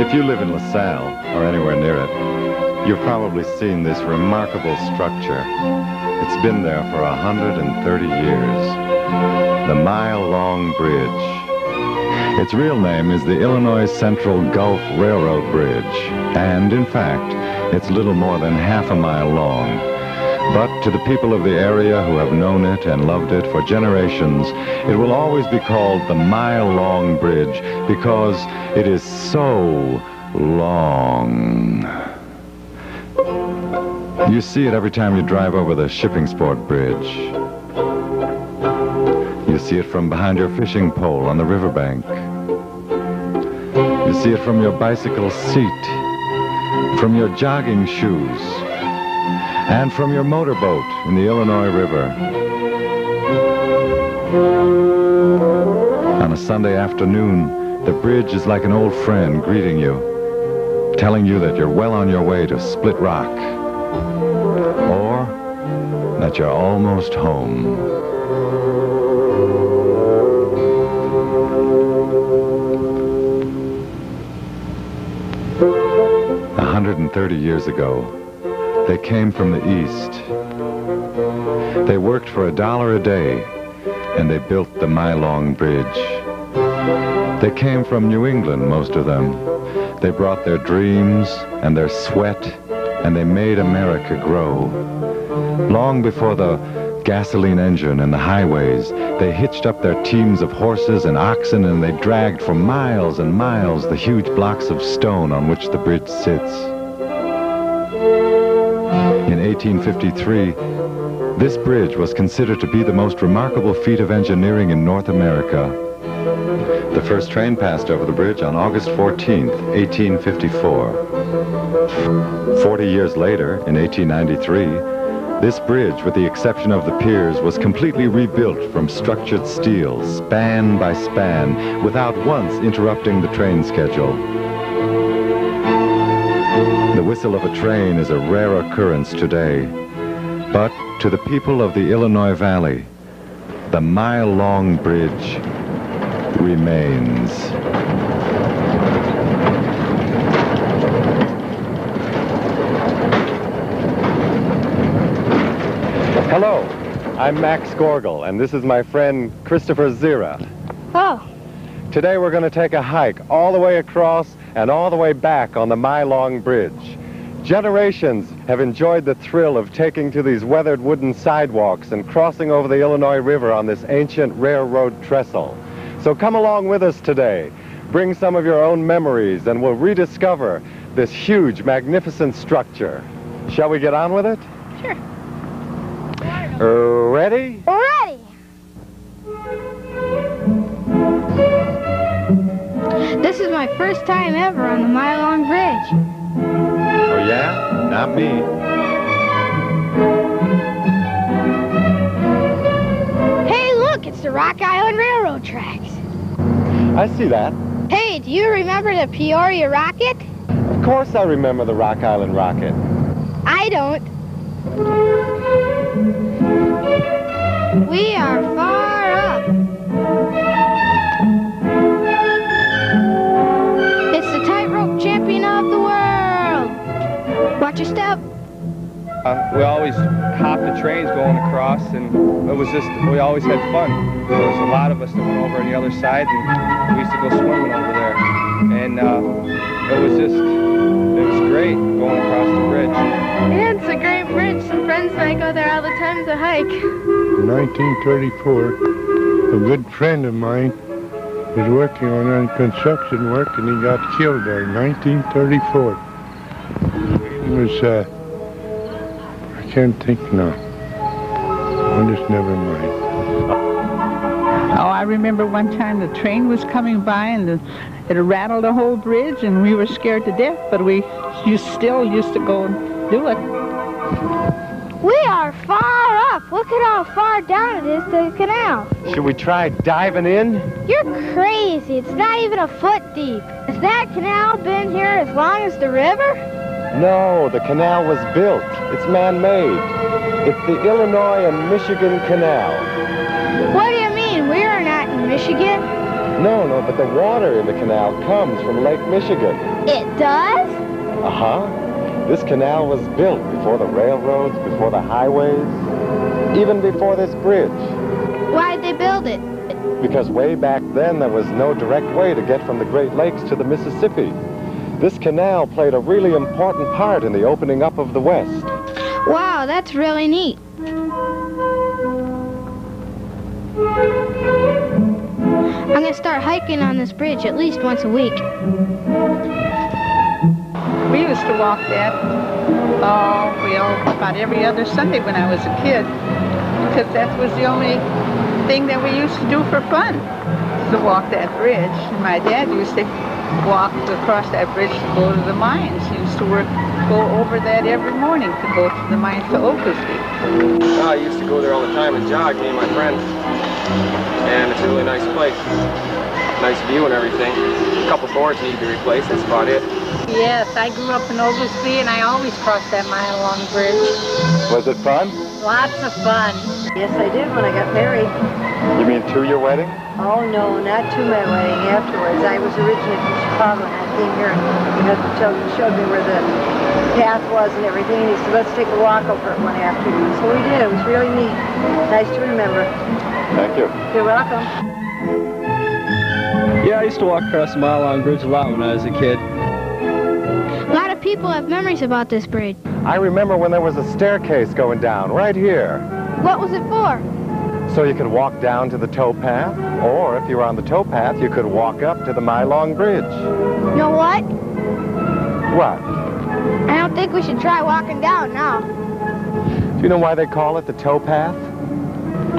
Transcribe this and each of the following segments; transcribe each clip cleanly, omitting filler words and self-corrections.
If you live in LaSalle, or anywhere near it, you've probably seen this remarkable structure. It's been there for 130 years. The mile-long bridge. Its real name is the Illinois Central Gulf Railroad Bridge, and in fact, it's little more than half a mile long. But to the people of the area who have known it and loved it for generations, it will always be called the mile-long bridge because it is so long. You see it every time you drive over the Shippingsport Bridge. You see it from behind your fishing pole on the riverbank. You see it from your bicycle seat, from your jogging shoes, and from your motorboat in the Illinois River. On a Sunday afternoon, the bridge is like an old friend greeting you, telling you that you're well on your way to Split Rock, or that you're almost home. A 130 years ago, they came from the east. They worked for $1 a day, and they built the mile-long bridge. They came from New England, most of them. They brought their dreams and their sweat, and they made America grow. Long before the gasoline engine and the highways, they hitched up their teams of horses and oxen, and they dragged for miles and miles the huge blocks of stone on which the bridge sits. In 1853, this bridge was considered to be the most remarkable feat of engineering in North America. The first train passed over the bridge on August 14th, 1854. 40 years later, in 1893, this bridge, with the exception of the piers, was completely rebuilt from structured steel, span by span, without once interrupting the train schedule. The whistle of a train is a rare occurrence today, but to the people of the Illinois Valley, the mile-long bridge remains. Hello, I'm Max Gorgal, and this is my friend Christopher Zira. Oh. Today we're going to take a hike all the way across and all the way back on the mile-long bridge. Generations have enjoyed the thrill of taking to these weathered wooden sidewalks and crossing over the Illinois River on this ancient railroad trestle. So come along with us today. Bring some of your own memories and we'll rediscover this huge, magnificent structure. Shall we get on with it? Sure. Ready? Ready! This is my first time ever on the mile-long bridge. Oh yeah? Not me. Hey, look, it's the Rock Island Railroad tracks. I see that. Hey, do you remember the Peoria Rocket? Of course I remember the Rock Island Rocket. I don't. We are far up. It's the tightrope champion of the world. Watch your step. We always hopped the trains going across, and it was just, we always had fun. There was a lot of us that went over on the other side, and we used to go swimming over there. And it was great going across the bridge. Yeah, it's a great bridge. Some friends and I go there all the time to hike. In 1934, a good friend of mine was working on construction work, and he got killed there in 1934. It was, I can't think now. I'll just never mind. Oh, I remember one time the train was coming by and it rattled the whole bridge, and we were scared to death, but you still used to go and do it. We are far up. Look at how far down it is to the canal. Should we try diving in? You're crazy. It's not even a foot deep. Has that canal been here as long as the river? No, the canal was built. It's man-made. It's the Illinois and Michigan Canal. What do you mean? We are not in Michigan. No, but the water in the canal comes from Lake Michigan. It does? Uh-huh. This canal was built before the railroads, before the highways, even before this bridge. Why'd they build it? Because way back then there was no direct way to get from the Great Lakes to the Mississippi. This canal played a really important part in the opening up of the West. Wow, that's really neat. I'm gonna start hiking on this bridge at least once a week. We used to walk that, about every other Sunday when I was a kid, because that was the only thing that we used to do for fun, to walk that bridge. And my dad used to walk across that bridge to go to the mines. He used to go over that every morning to go to the mines to Oakley. I used to go there all the time and jog, me and my friends. And it's a really nice place. Nice view and everything. A couple boards need to be replaced, that's about it. Yes, I grew up in Oglesby and I always crossed that mile-long bridge. Was it fun? Lots of fun. Yes, I did when I got married. You mean to your wedding? Oh, no, not to my wedding, afterwards. I was originally from Chicago and I came here and my husband showed me where the path was and everything. And he said, let's take a walk over it one afternoon. So we did. It was really neat. Nice to remember. Thank you. You're welcome. Yeah, I used to walk across the mile-long bridge a lot when I was a kid. A lot of people have memories about this bridge. I remember when there was a staircase going down right here. What was it for? So you could walk down to the towpath, or if you were on the towpath, you could walk up to the mile-long bridge. You know what? What? I don't think we should try walking down now. Do you know why they call it the towpath?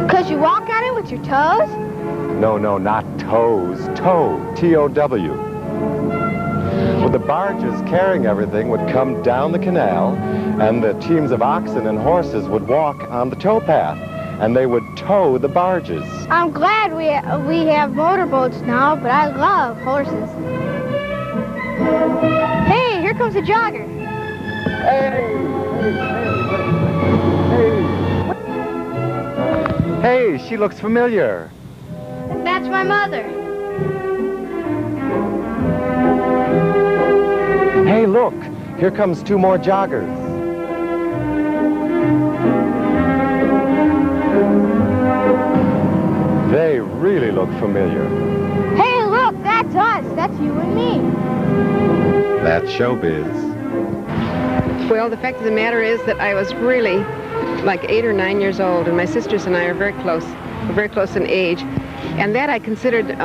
Because you walk on it with your toes? No, not toes. Tow. T-O-W. Well, the barges carrying everything would come down the canal, and the teams of oxen and horses would walk on the towpath, and they would tow the barges. I'm glad we have motorboats now, but I love horses. Hey, here comes a jogger. Hey, she looks familiar. That's my mother. Hey, look, here comes two more joggers. They really look familiar. Hey, look, that's us. That's you and me. That's showbiz. Well, the fact of the matter is that I was really like 8 or 9 years old, and my sisters and I are very close. We're very close in age. And that I considered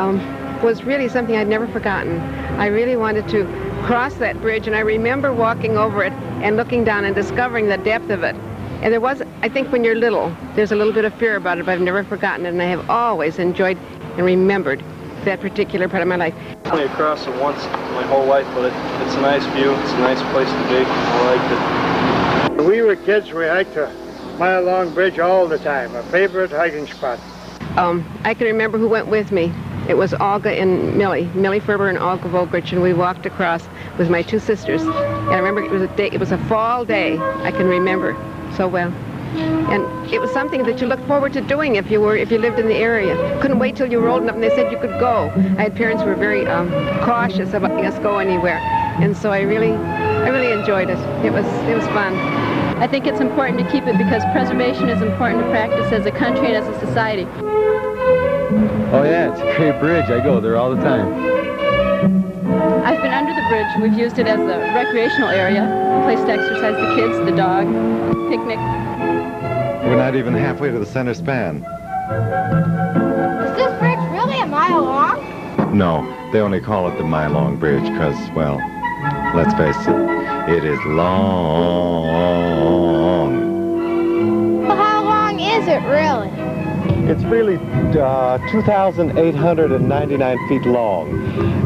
was really something I'd never forgotten. I really wanted to cross that bridge, and I remember walking over it and looking down and discovering the depth of it. And there was, I think when you're little, there's a little bit of fear about it, but I've never forgotten it, and I have always enjoyed and remembered that particular part of my life. I've only crossed it once my whole life, but it's a nice view. It's a nice place to be. I liked it. When we were kids, we hiked the mile-long bridge all the time, a favorite hiking spot. I can remember who went with me. It was Olga and Millie Ferber and Olga Vogrich, and we walked across with my two sisters. And I remember it was a fall day. I can remember so well. And it was something that you looked forward to doing if you lived in the area. Couldn't wait till you were old enough and they said you could go. I had parents who were very cautious about letting us go anywhere. And so I really enjoyed it. It was fun. I think it's important to keep it because preservation is important to practice as a country and as a society. Oh yeah, it's a great bridge. I go there all the time. I've been under the bridge. We've used it as a recreational area, a place to exercise the kids, the dog, picnic. We're not even halfway to the center span. Is this bridge really a mile long? No, they only call it the mile-long bridge because, well, let's face it, it is long. Well, how long is it really? It's really 2,899 feet long.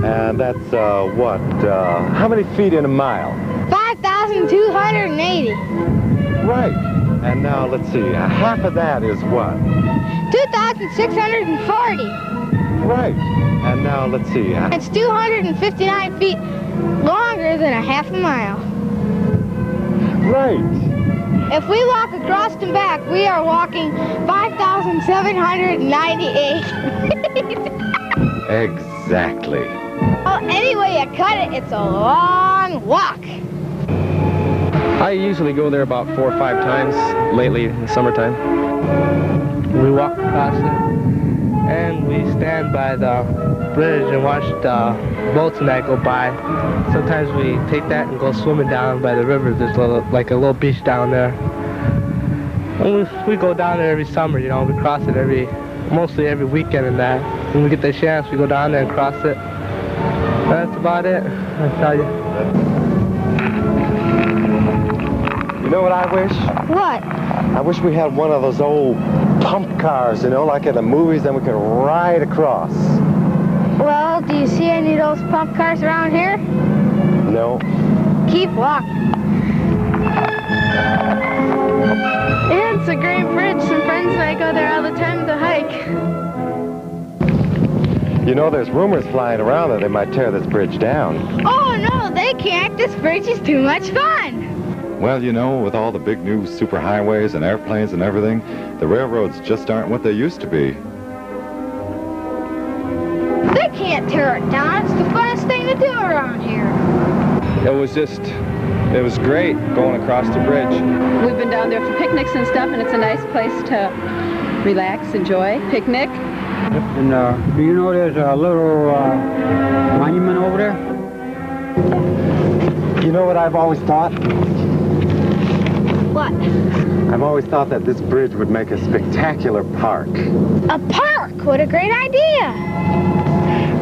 And that's, how many feet in a mile? 5,280. Right. And now, let's see, half of that is what? 2,640. Right. And now, let's see. It's 259 feet longer than a half a mile. Right. If we walk across and back, we are walking 5,798 feet. Exactly. exactly. Oh, anyway you cut it, it's a long walk. I usually go there about 4 or 5 times lately in the summertime. We walk across it, and we stand by the bridge and watch the boats and that go by. Sometimes we take that and go swimming down by the river. There's a little beach down there. And we go down there every summer, you know. We cross it mostly every weekend and that. When we get the chance, we go down there and cross it. That's about it, I tell you. You know what I wish? What? I wish we had one of those old pump cars, you know, like in the movies, then we could ride across. Well, do you see any of those pump cars around here? No. Keep walking. It's a great bridge. Some friends and I go there all the time to hike. You know, there's rumors flying around that they might tear this bridge down. Oh, no, they can't. This bridge is too much fun. Well, you know, with all the big new superhighways and airplanes and everything, the railroads just aren't what they used to be. They can't tear it down. It's the funnest thing to do around here. It was great going across the bridge. We've been down there for picnics and stuff, and it's a nice place to relax, enjoy, picnic. And do you know there's a little monument over there? You know what I've always thought? What? I've always thought that this bridge would make a spectacular park. A park? What a great idea.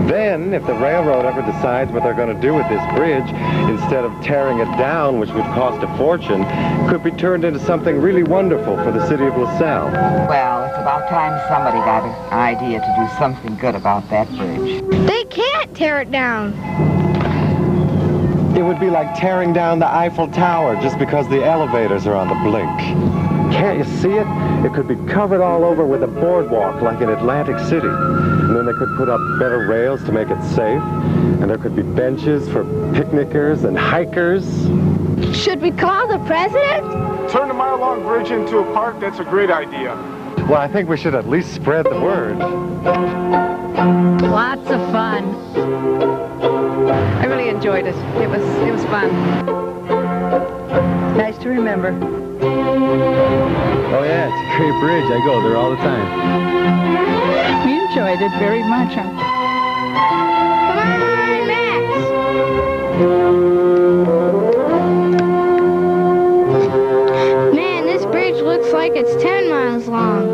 Then, if the railroad ever decides what they're going to do with this bridge, instead of tearing it down, which would cost a fortune, could be turned into something really wonderful for the city of LaSalle. Well, it's about time somebody got an idea to do something good about that bridge. They can't tear it down. It would be like tearing down the Eiffel Tower just because the elevators are on the blink. Can't you see it? It could be covered all over with a boardwalk like in Atlantic City. And then they could put up better rails to make it safe. And there could be benches for picnickers and hikers. Should we call the president? Turn the mile-long bridge into a park, that's a great idea. Well, I think we should at least spread the word. Lots of fun. I really enjoyed it. It was fun. Nice to remember. Oh yeah, it's a great bridge. I go there all the time. We enjoyed it very much. Come on, Max. Man, this bridge looks like it's 10 miles long.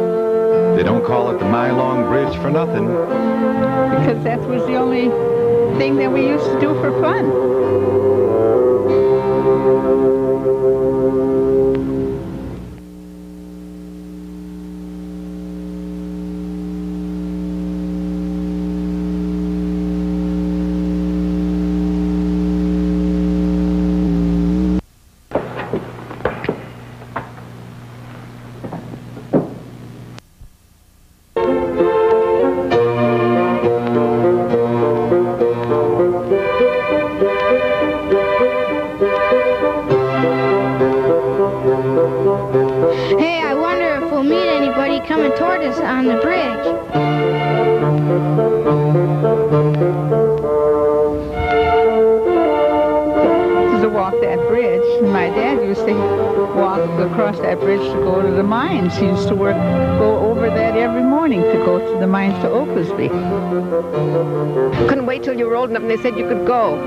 They don't call it the mile-long bridge for nothing. Because that was the only thing that we used to do for fun. Hey, I wonder if we'll meet anybody coming toward us on the bridge. To walk that bridge. And my dad used to walk across that bridge to go to the mines. He used to go over that every morning to go to the mines to Oaklesby. Couldn't wait till you were old enough and they said you could go.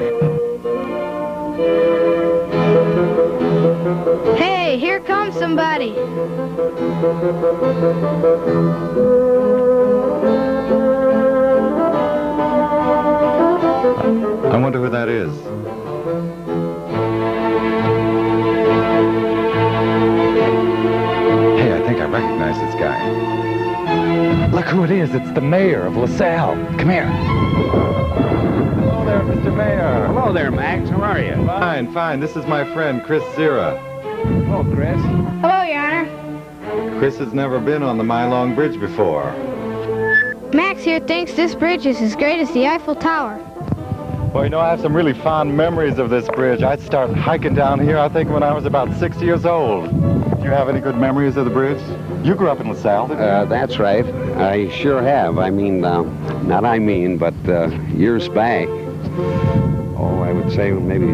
Hey, here comes somebody. I wonder who that is. Hey, I think I recognize this guy. Look who it is. It's the mayor of LaSalle. Come here. Hello there, Mr. Mayor. Hello there, Max. How are you? Fine, fine. This is my friend, Chris Zira. Hello, Chris. Hello, Your Honor. Chris has never been on the Mile-Long Bridge before. Max here thinks this bridge is as great as the Eiffel Tower. Well, you know, I have some really fond memories of this bridge. I'd start hiking down here, I think, when I was about 6 years old. You have any good memories of the bridge? You grew up in LaSalle, didn't you? That's right. I sure have. I mean, but years back. Oh, I would say maybe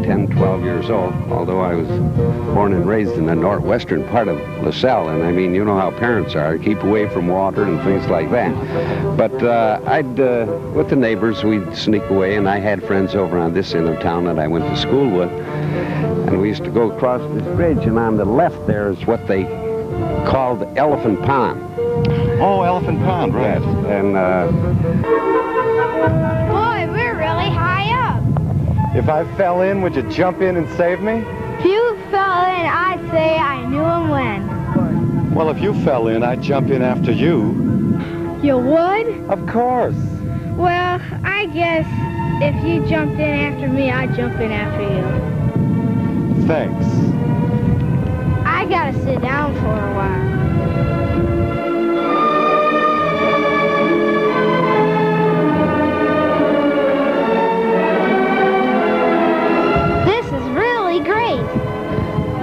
10, 12 years old, although I was born and raised in the northwestern part of LaSalle, and I mean, you know how parents are, keep away from water and things like that. But with the neighbors, we'd sneak away, and I had friends over on this end of town that I went to school with, and we used to go across this bridge, and on the left there is what they called Elephant Pond. Oh, Elephant Pond, right. And, Boy, we're really high up. If I fell in, would you jump in and save me? If you fell in, I'd say I knew him when. Well, if you fell in, I'd jump in after you. You would? Of course. Well, I guess if you jumped in after me, I'd jump in after you. Thanks. I gotta sit down for a while. This is really great.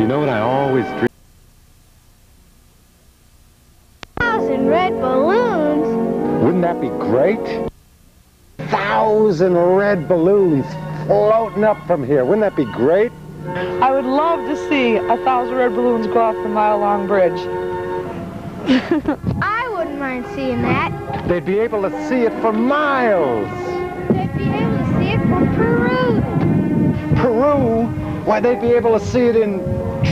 You know what I always dream? 1,000 red balloons. Wouldn't that be great? 1,000 red balloons floating up from here. Wouldn't that be great? I would love to see 1,000 red balloons go off the mile-long bridge. I wouldn't mind seeing that. They'd be able to see it for miles. They'd be able to see it from Peru. Peru? Why, they'd be able to see it in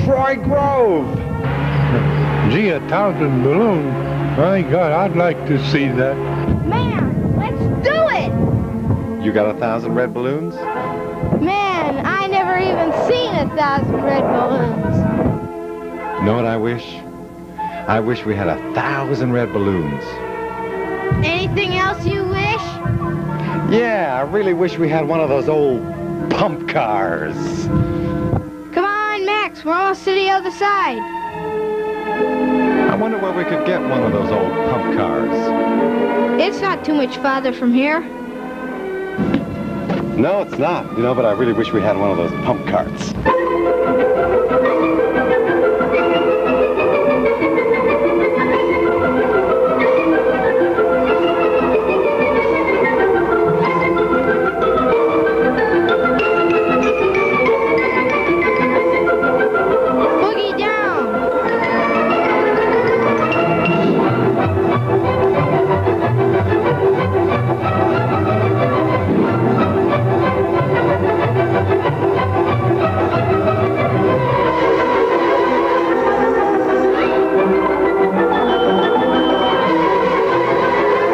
Troy Grove. Gee, 1,000 balloons. My God, I'd like to see that. Man, let's do it! You got 1,000 red balloons? Man, I never even seen 1,000 red balloons. You know what I wish? I wish we had 1,000 red balloons. Anything else you wish? Yeah, I really wish we had one of those old pump cars. Come on, Max, we're almost to the other side. I wonder where we could get one of those old pump cars. It's not too much farther from here. No, it's not. You know, but I really wish we had one of those pump carts. Boogie down.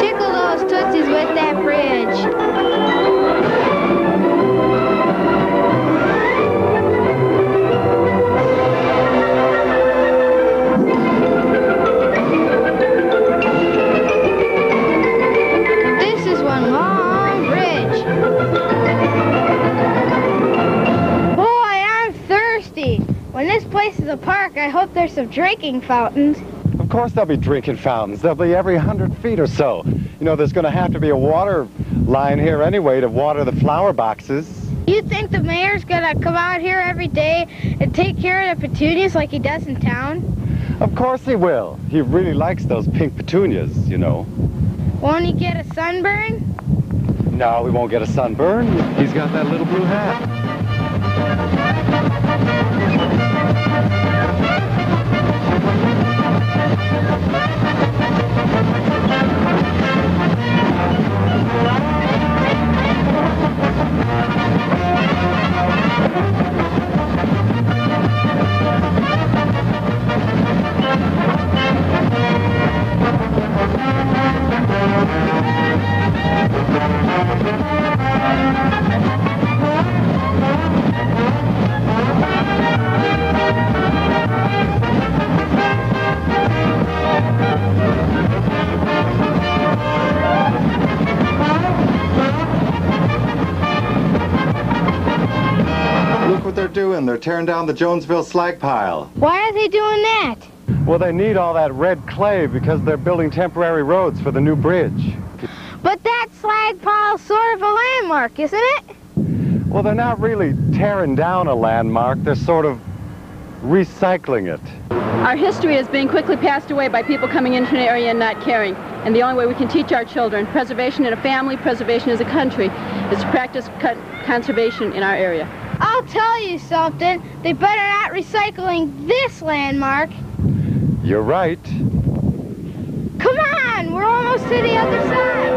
Tickle those tootsies with that bridge. This is one long bridge. Boy, I'm thirsty. When this place is a park, I hope there's some drinking fountains. Of course there'll be drinking fountains. There'll be every 100 feet or so. You know, there's going to have to be a water line here anyway to water the flower boxes. You think the mayor's gonna come out here every day and take care of the petunias like he does in town? Of course he will. He really likes those pink petunias, you know. Won't he get a sunburn? No, we won't get a sunburn. He's got that little blue hat. Look what they're doing. They're tearing down the Jonesville slag pile. Why are they doing that? Well, they need all that red clay because they're building temporary roads for the new bridge. But that slag pile's sort of a landmark, isn't it? Well, they're not really tearing down a landmark. They're sort of recycling it. Our history is being quickly passed away by people coming into an area and not caring. And the only way we can teach our children preservation in a family, preservation as a country, is to practice conservation in our area. I'll tell you something. They better not recycling this landmark. You're right. Come on, we're almost to the other side.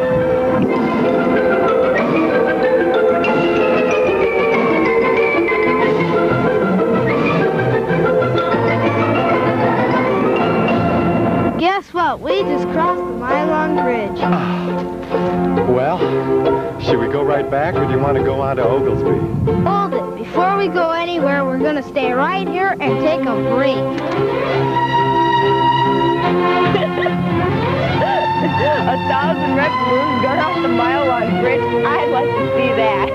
Guess what? We just crossed the mile-long bridge. Well, should we go right back, or do you want to go on to Oglesby? Hold it. Before we go anywhere, we're going to stay right here and take a break. 1,000 red balloons going off the mile-long bridge. I'd like to see that.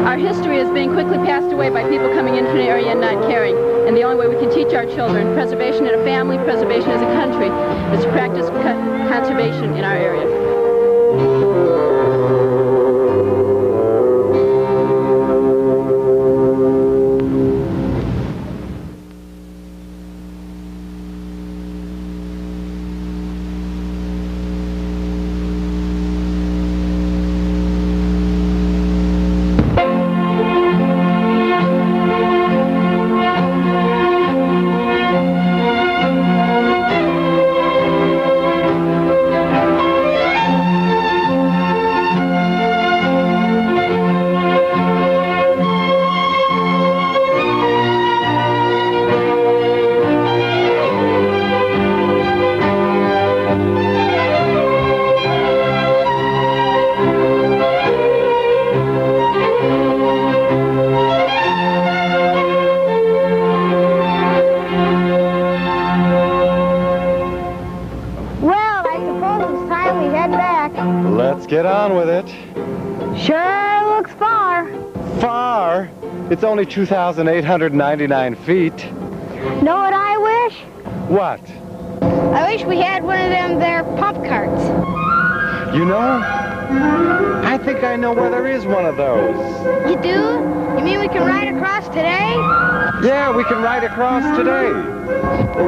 Our history is being quickly passed away by people coming into an area and not caring. And the only way we can teach our children preservation in a family, preservation as a country, is to practice conservation in our area. Get on with it. Sure looks far. Far? It's only 2,899 feet. Know what I wish? What? I wish we had one of them there pump carts. You know, I think I know where there is one of those. You do? You mean we can ride across today? Yeah, we can ride across today.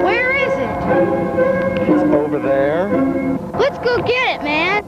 Where is it? It's over there. Let's go get it, man.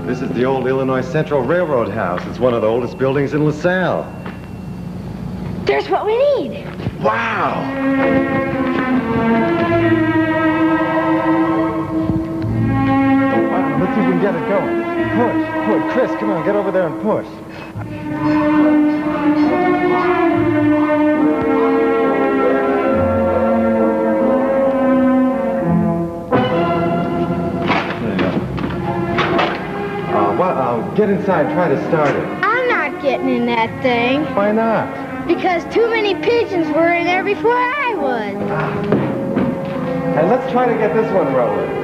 This is the old Illinois Central Railroad House. It's one of the oldest buildings in LaSalle. There's what we need. Wow! Let's see if we can get it going. Push. Chris, come on, get over there and push. Get inside, try to start it. I'm not getting in that thing. Why not? Because too many pigeons were in there before I was. And let's try to get this one rolling.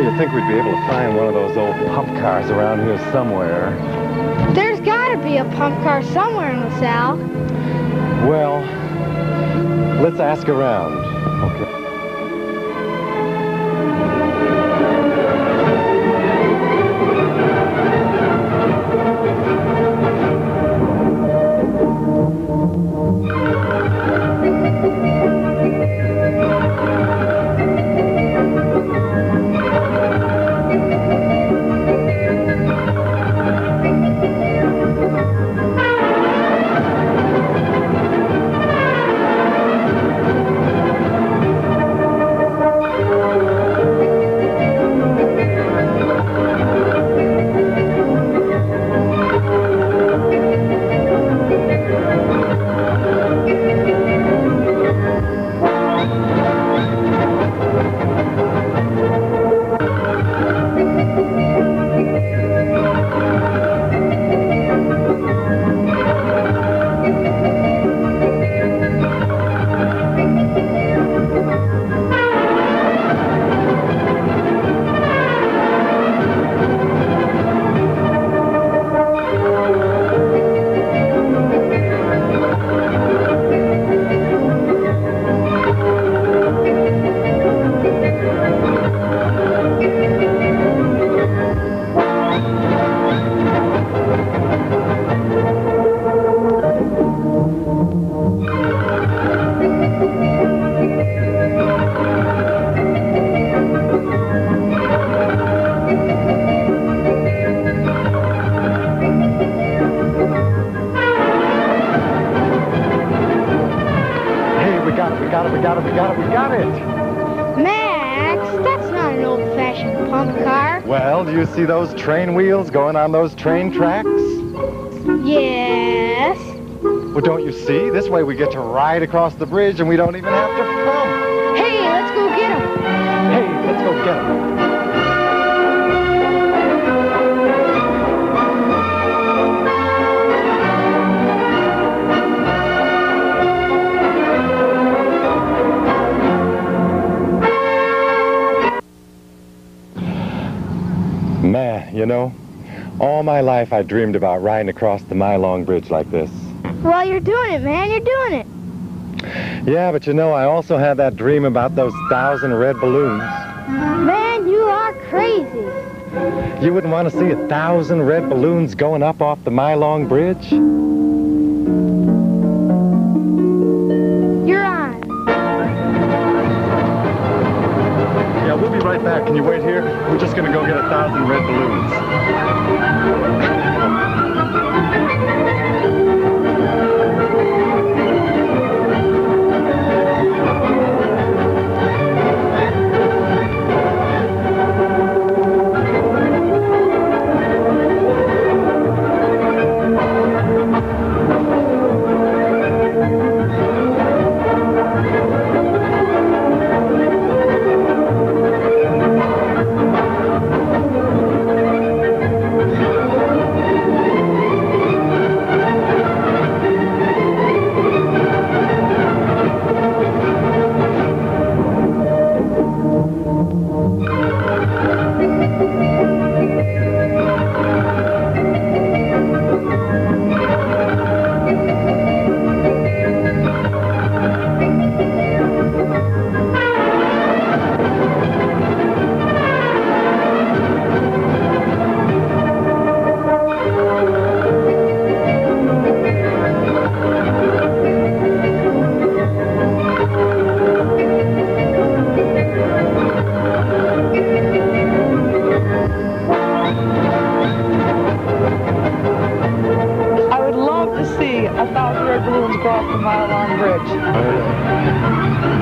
I think we'd be able to find one of those old pump cars around here somewhere. There's got to be a pump car somewhere in LaSalle. Well, Let's ask around. Okay. We got it! Max, that's not an old-fashioned pump car. Well, do you see those train wheels going on those train tracks? Yes. Well, don't you see? This way we get to ride across the bridge and we don't even have to pump. Hey, let's go get them. Hey, let's go get them. Man, you know, all my life I dreamed about riding across the mile-long bridge like this. Well, you're doing it, man. You're doing it. Yeah, but you know, I also had that dream about those 1,000 red balloons. Man, you are crazy. You wouldn't want to see 1,000 red balloons going up off the mile-long bridge? You're on. Yeah, we'll be right back. Can you wait here? We're just going to go get 1,000 red balloons.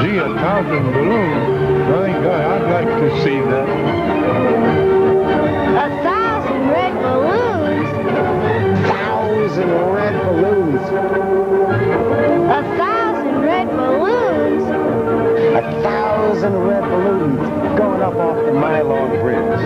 Gee, 1,000 balloons. My God, I'd like to see that. 1,000 red balloons? 1,000 red balloons. 1,000 red balloons? 1,000 red balloons going up off the mile-long bridge.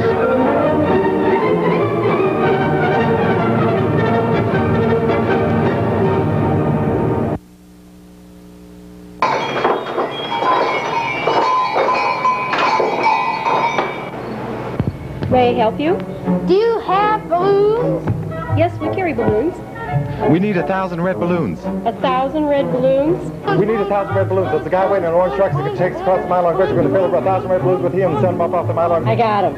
May I help you? Do you have balloons? Yes, we carry balloons. We need 1,000 red balloons. 1,000 red balloons? We need 1,000 red balloons. There's a guy waiting in an orange truck that takes across the Mile Long Bridge. We're going to fill up 1,000 red balloons with him and send them up off the Mile Long Bridge. I got him.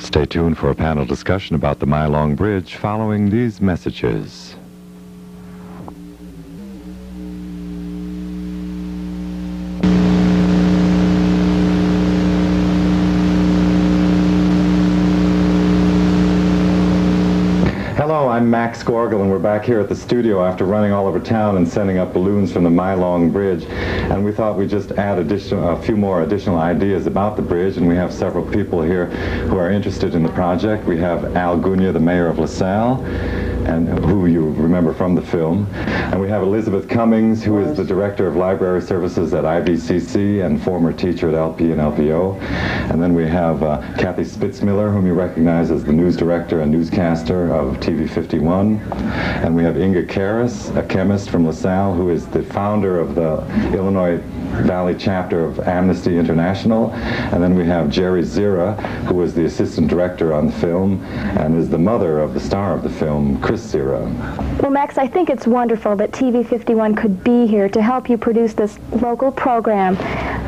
Stay tuned for a panel discussion about the Mile Long Bridge following these messages. Hello, I'm Max Gorgal, and we're back here at the studio after running all over town and sending up balloons from the Mile Long Bridge. And we thought we'd just add a few more additional ideas about the bridge, and we have several people here who are interested in the project. We have Al Gunya, the mayor of LaSalle, and who you remember from the film. And we have Elizabeth Cummings, who is the director of library services at IVCC and former teacher at LP and LPO. And then we have Kathy Spitzmiller, whom you recognize as the news director and newscaster of TV 51. And we have Inga Karras, a chemist from LaSalle, who is the founder of the Illinois Valley chapter of Amnesty International. And then we have Jerry Zira, who was the assistant director on the film and is the mother of the star of the film, Chris Zira. Well, Max, I think it's wonderful that TV 51 could be here to help you produce this local program.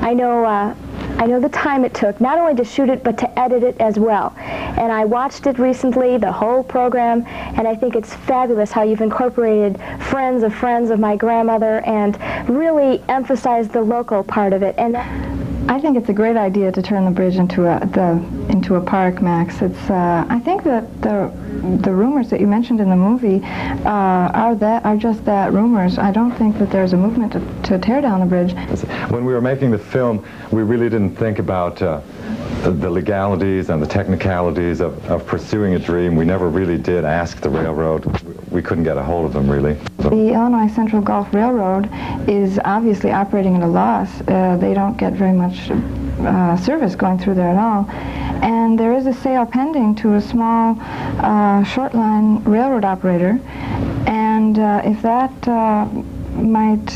I know the time it took, not only to shoot it, but to edit it as well. And I watched it recently, the whole program, and I think it's fabulous how you've incorporated friends of my grandmother and really emphasized the local part of it. And I think it's a great idea to turn the bridge into a park, Max. It's I think that the rumors that you mentioned in the movie are just that, rumors. I don't think that there's a movement to tear down the bridge. When we were making the film, we really didn't think about the legalities and the technicalities of pursuing a dream. We never really did ask the railroad. We couldn't get a hold of them, really. The Illinois Central Gulf Railroad is obviously operating at a loss. They don't get very much service going through there at all. And there is a sale pending to a small short line railroad operator. And if that might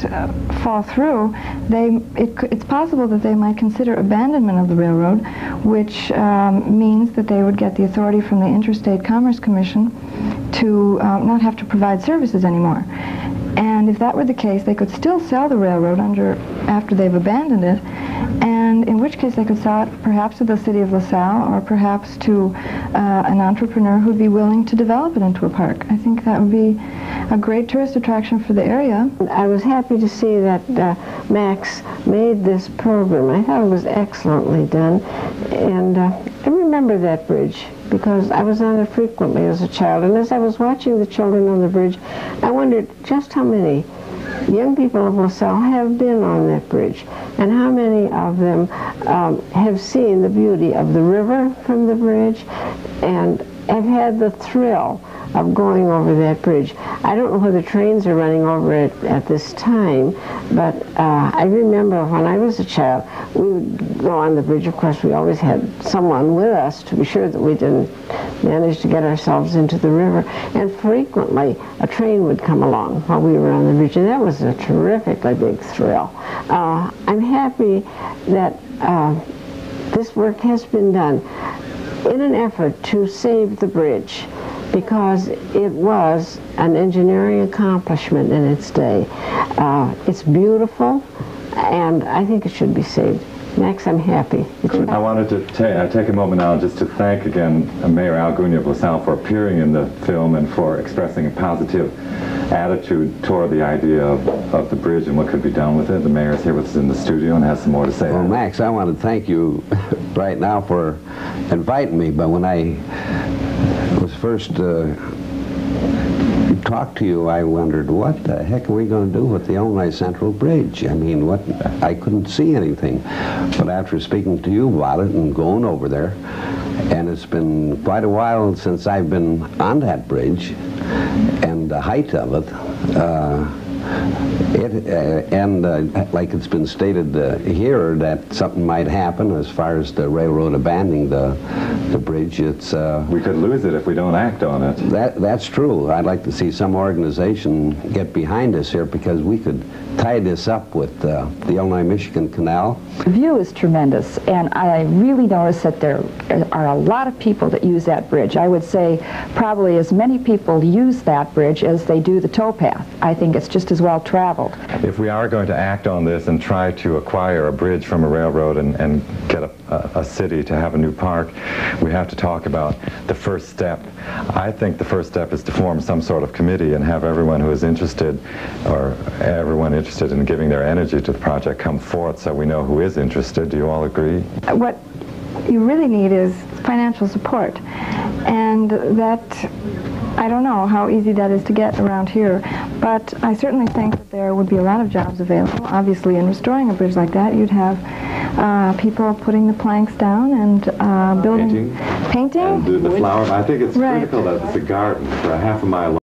fall through, it's possible that they might consider abandonment of the railroad, which means that they would get the authority from the Interstate Commerce Commission to not have to provide services anymore. And if that were the case, they could still sell the railroad after they've abandoned it, and and in which case they could sell it perhaps to the city of LaSalle or perhaps to an entrepreneur who'd be willing to develop it into a park. I think that would be a great tourist attraction for the area. I was happy to see that Max made this program. I thought it was excellently done, and I remember that bridge because I was on it frequently as a child, and as I was watching the children on the bridge, I wondered just how many young people of LaSalle have been on that bridge, and how many of them have seen the beauty of the river from the bridge and have had the thrill of going over that bridge. I don't know whether trains are running over it at this time, but I remember when I was a child, we would go on the bridge. Of course, we always had someone with us to be sure that we didn't manage to get ourselves into the river, and frequently a train would come along while we were on the bridge, and that was a terrifically big thrill. I'm happy that this work has been done in an effort to save the bridge, because it was an engineering accomplishment in its day. It's beautiful, and I think it should be saved. Max, I'm happy. I wanted to take a moment now just to thank again Mayor Al Gugna of LaSalle for appearing in the film and for expressing a positive attitude toward the idea of the bridge and what could be done with it. The mayor is here with us in the studio and has some more to say. Well, Max, I want to thank you right now for inviting me, but when I was first talked to you, I wondered, what the heck are we going to do with the Illinois Central Bridge? I mean, I couldn't see anything. But after speaking to you about it and going over there, and it's been quite a while since I've been on that bridge, and the height of it, like it's been stated here, that something might happen as far as the railroad abandoning the bridge. It's we could lose it if we don't act on it. That's true. I'd like to see some organization get behind us here, because we could tie this up with the Illinois-Michigan Canal. The view is tremendous, and I really notice that there are a lot of people that use that bridge. I would say probably as many people use that bridge as they do the towpath. I think it's just as well traveled. If we are going to act on this and try to acquire a bridge from a railroad and get a city to have a new park, we have to talk about the first step. I think the first step is to form some sort of committee and have everyone who is interested, or everyone interested in giving their energy to the project, come forth so we know who is interested. Do you all agree? What you really need is financial support, and that, I don't know how easy that is to get around here, but I certainly think that there would be a lot of jobs available. Obviously, in restoring a bridge like that, you'd have people putting the planks down and building... Painting? And the flower. I think it's critical that it's a garden for a half a mile long.